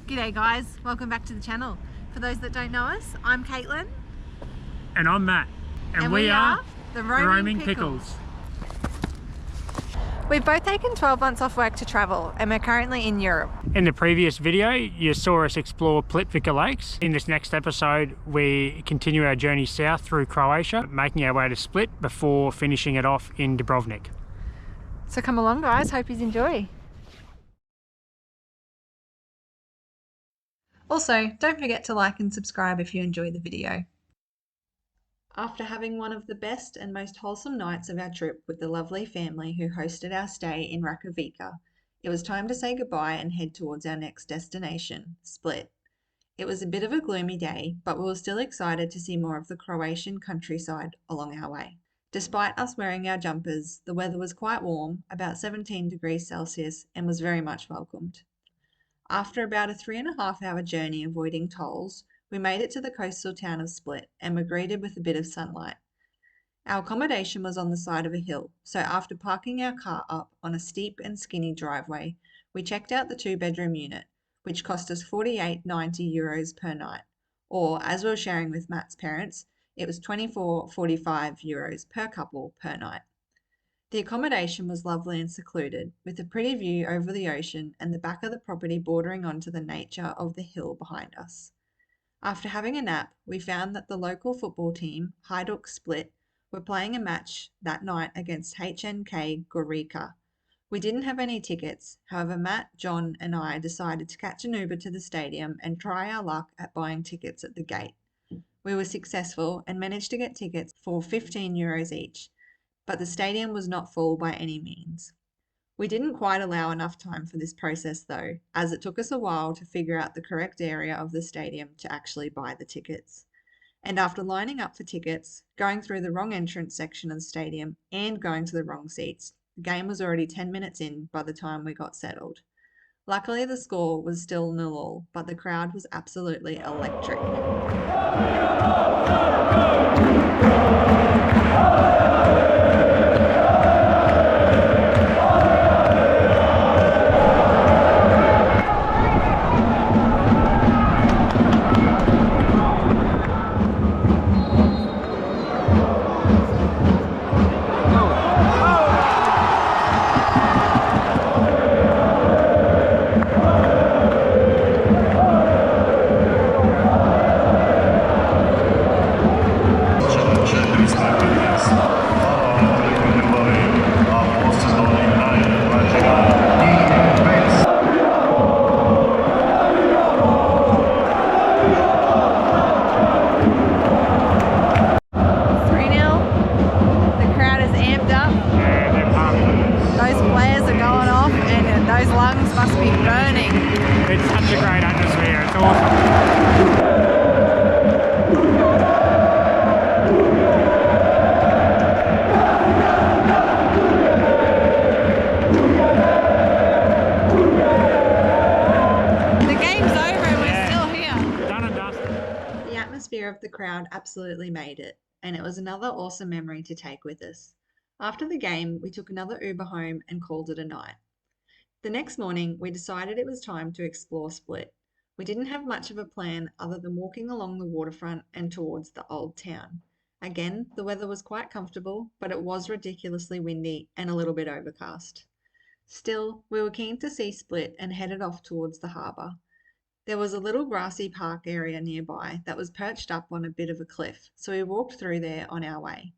G'day guys, welcome back to the channel. For those that don't know us, I'm Caitlin. And I'm Matt. And we are the Roaming Pickles. We've both taken 12 months off work to travel and we're currently in Europe. In the previous video, you saw us explore Plitvica Lakes. In this next episode, we continue our journey south through Croatia, making our way to Split before finishing it off in Dubrovnik. So come along guys, hope you enjoy. Also, don't forget to like and subscribe if you enjoy the video. After having one of the best and most wholesome nights of our trip with the lovely family who hosted our stay in Rakovica, it was time to say goodbye and head towards our next destination, Split. It was a bit of a gloomy day, but we were still excited to see more of the Croatian countryside along our way. Despite us wearing our jumpers, the weather was quite warm, about 17 degrees Celsius, and was very much welcomed. After about a 3.5-hour journey avoiding tolls, we made it to the coastal town of Split and were greeted with a bit of sunlight. Our accommodation was on the side of a hill, so after parking our car up on a steep and skinny driveway, we checked out the 2-bedroom unit, which cost us €48.90 per night, or as we were sharing with Matt's parents, it was €24.45 per couple per night. The accommodation was lovely and secluded, with a pretty view over the ocean and the back of the property bordering onto the nature of the hill behind us. After having a nap, we found that the local football team, Hajduk Split, were playing a match that night against HNK Gorica. We didn't have any tickets, however Matt, John and I decided to catch an Uber to the stadium and try our luck at buying tickets at the gate. We were successful and managed to get tickets for €15 each, but the stadium was not full by any means. We didn't quite allow enough time for this process though, as it took us a while to figure out the correct area of the stadium to actually buy the tickets. And after lining up for tickets, going through the wrong entrance section of the stadium and going to the wrong seats, the game was already 10 minutes in by the time we got settled. Luckily the score was still 0-0, but the crowd was absolutely electric. Of the crowd absolutely made it, and it was another awesome memory to take with us. After the game, we took another Uber home and called it a night. The next morning, we decided it was time to explore Split. We didn't have much of a plan other than walking along the waterfront and towards the Old Town. Again, the weather was quite comfortable, but it was ridiculously windy and a little bit overcast. Still, we were keen to see Split and headed off towards the harbour. There was a little grassy park area nearby that was perched up on a bit of a cliff, so we walked through there on our way.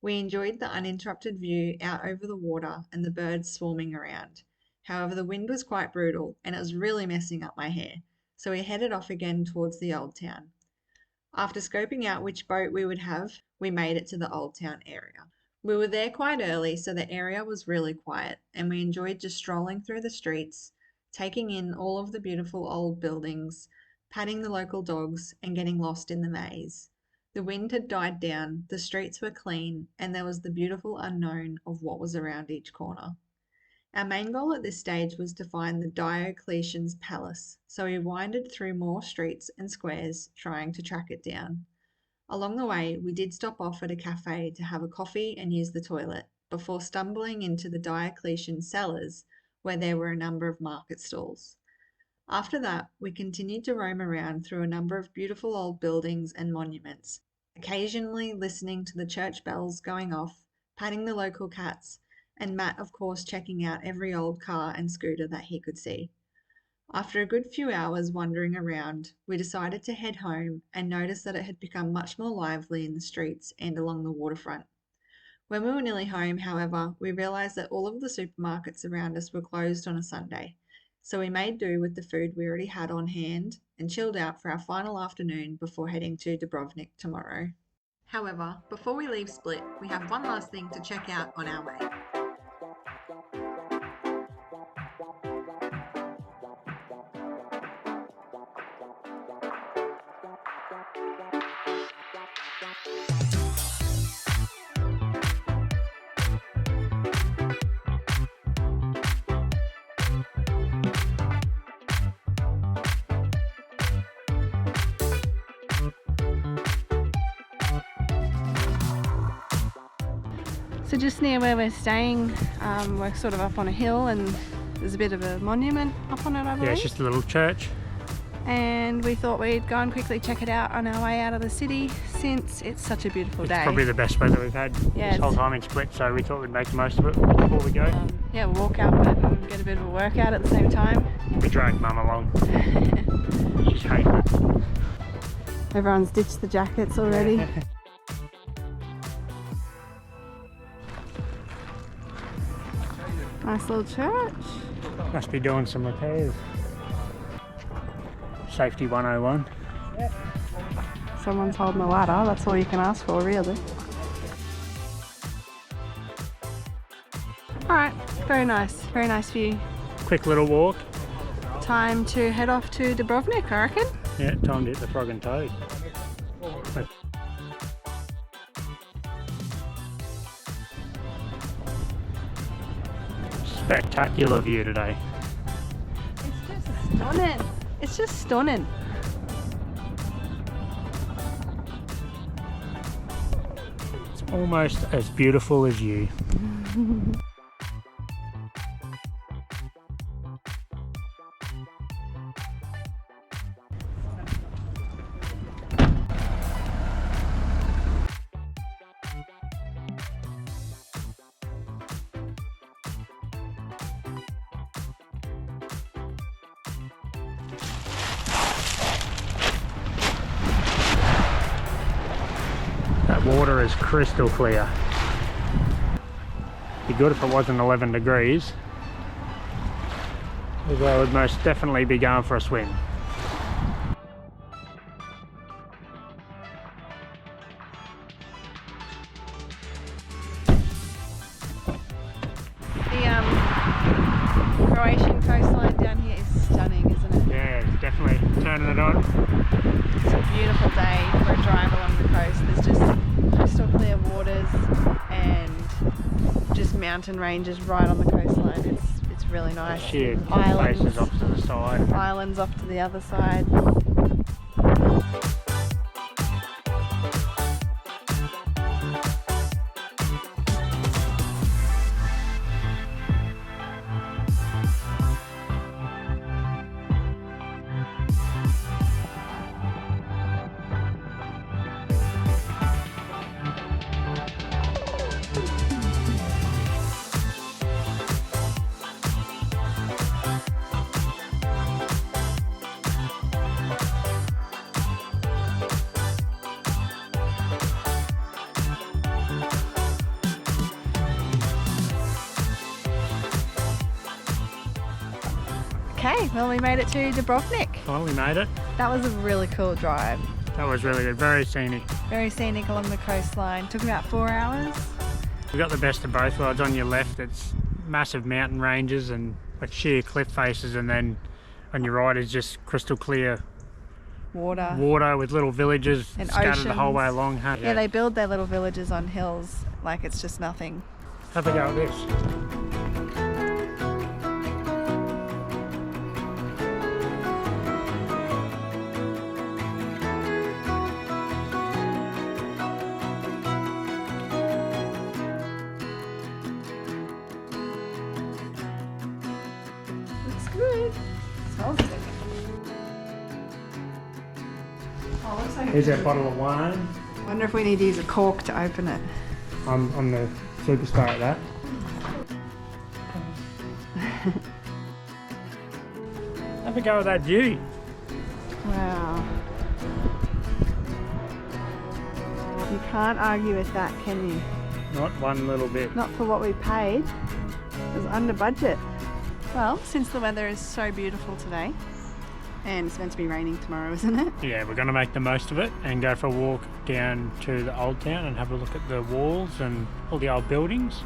We enjoyed the uninterrupted view out over the water and the birds swarming around. However, the wind was quite brutal and it was really messing up my hair, so we headed off again towards the Old Town. After scoping out which boat we would have, we made it to the Old Town area. We were there quite early, so the area was really quiet, and we enjoyed just strolling through the streets, taking in all of the beautiful old buildings, patting the local dogs, and getting lost in the maze. The wind had died down, the streets were clean, and there was the beautiful unknown of what was around each corner. Our main goal at this stage was to find the Diocletian's palace, so we winded through more streets and squares trying to track it down. Along the way, we did stop off at a cafe to have a coffee and use the toilet, before stumbling into the Diocletian cellars, where there were a number of market stalls. After that, we continued to roam around through a number of beautiful old buildings and monuments, occasionally listening to the church bells going off, patting the local cats, and Matt, of course, checking out every old car and scooter that he could see. After a good few hours wandering around, we decided to head home and noticed that it had become much more lively in the streets and along the waterfront. When we were nearly home, however, we realised that all of the supermarkets around us were closed on a Sunday, so we made do with the food we already had on hand and chilled out for our final afternoon before heading to Dubrovnik tomorrow. However, before we leave Split, we have one last thing to check out on our way. So just near where we're staying, we're sort of up on a hill and there's a bit of a monument up on it, I believe. Yeah, it's just a little church. And we thought we'd go and quickly check it out on our way out of the city since it's such a beautiful day. It's probably the best weather we've had this whole time in Split, so we thought we'd make the most of it before we go. Yeah, we'll walk out and get a bit of a workout at the same time. We dragged Mum along. She's hating it. Everyone's ditched the jackets already. Nice little church. Must be doing some repairs. Safety 101. Yep. Someone's holding a ladder, that's all you can ask for, really. Alright, very nice view. Quick little walk. Time to head off to Dubrovnik, I reckon. Yeah, time to hit the Frog and Toad. Spectacular view today. It's just stunning. It's just stunning. It's almost as beautiful as you. That water is crystal clear. Be good if it wasn't 11 degrees. I would most definitely be going for a swim. The Croatian coastline down here is stunning, isn't it? Yeah, it's definitely turning it on. It's a beautiful day for a drive along the coast. There's just crystal clear waters and just mountain ranges right on the coastline. It's really nice. Sheer Islands, faces off to the side. islands off to the other side. Okay, well we made it to Dubrovnik. Well, we made it. That was a really cool drive. That was really good. Very scenic. Very scenic along the coastline. Took about 4 hours. We got the best of both worlds. On your left, it's massive mountain ranges and like sheer cliff faces, and then on your right is just crystal clear water with little villages and scattered oceans. the whole way along. Huh? Yeah, they build their little villages on hills like it's just nothing. Have a go at this. Looks good. Smells good. Here's our bottle of wine. I wonder if we need to use a cork to open it. I'm the superstar at that. Have a go with that view. Wow. You can't argue with that, can you? Not one little bit. Not for what we paid. It was under budget. Well, since the weather is so beautiful today, and it's meant to be raining tomorrow, isn't it? Yeah, we're going to make the most of it and go for a walk down to the Old Town and have a look at the walls and all the old buildings.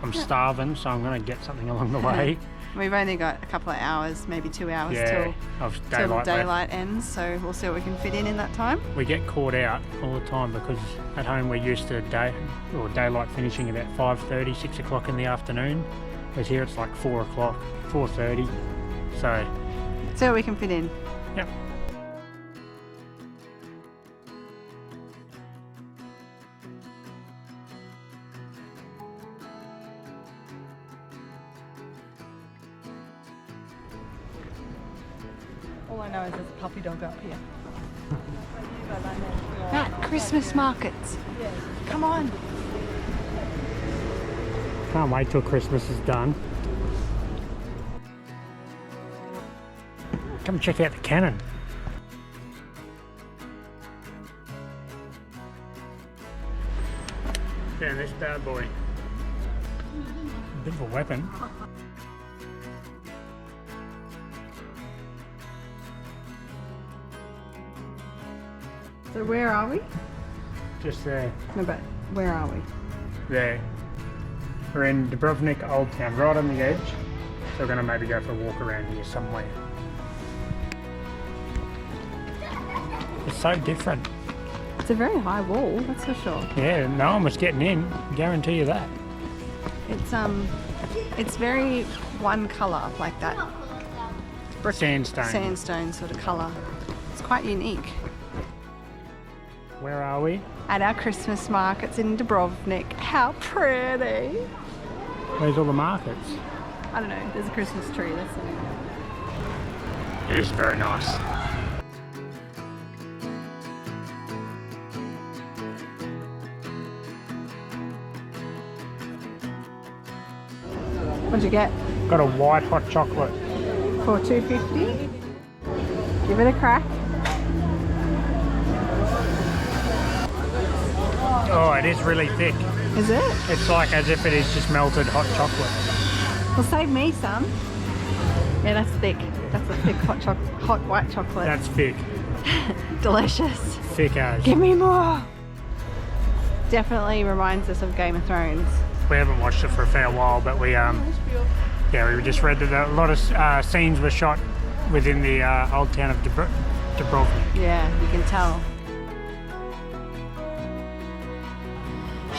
I'm starving, so I'm going to get something along the way. We've only got a couple of hours, maybe 2 hours of till daylight daylight ends, so we'll see what we can fit in that time. We get caught out all the time because at home we're used to daylight finishing about 5:30, 6 o'clock in the afternoon. Whereas here it's like 4 o'clock, 4:30. So see what we can fit in. Yep. All I know is there's a puppy dog up here. Matt, Christmas markets. Come on. Can't wait till Christmas is done. Come check out the cannon. Found this bad boy. Bit of a weapon. So where are we? Just there. No, but where are we? There. We're in Dubrovnik Old Town, right on the edge. So we're going to maybe go for a walk around here somewhere. It's so different. It's a very high wall, that's for sure. Yeah, no one was getting in, guarantee you that. It's very one colour, like that. Brick Sandstone sort of colour. It's quite unique. Where are we? At our Christmas markets in Dubrovnik. How pretty! Where's all the markets? I don't know, there's a Christmas tree, that's it. It is very nice. What'd you get? Got a white hot chocolate. For $2.50? Give it a crack. Oh, it is really thick. Is it? It's like as if it is just melted hot chocolate. Well, save me some. Yeah, that's thick. That's a thick hot white chocolate. That's thick. Delicious. Thick as. Give me more. Definitely reminds us of Game of Thrones. We haven't watched it for a fair while, but we we just read that a lot of scenes were shot within the old town of Dubrovnik. Yeah, you can tell.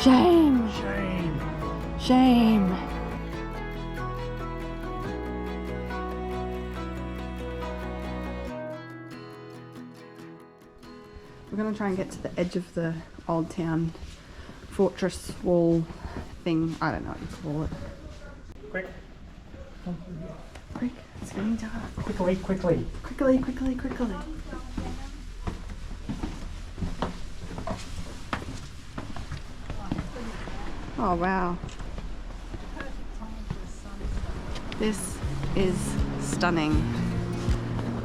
Shame. Shame. Shame. We're going to try and get to the edge of the old town fortress wall thing. I don't know what you call it. Quick. Quick, it's getting dark. Quickly, quickly. Quickly, quickly, quickly. Oh wow. This is stunning.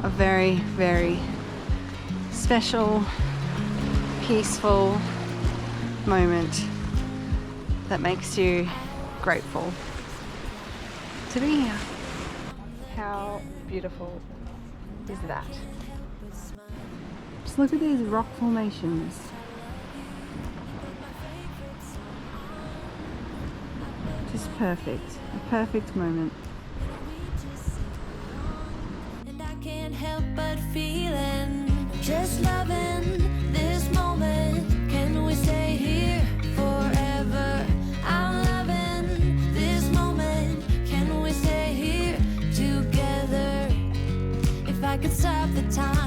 A very, very special, peaceful moment that makes you grateful to be here. How beautiful is that? Just look at these rock formations. Just perfect. A perfect moment. And I can't help but feeling, just loving this moment. Can we stay here forever? I'm loving this moment. Can we stay here together? If I could stop the time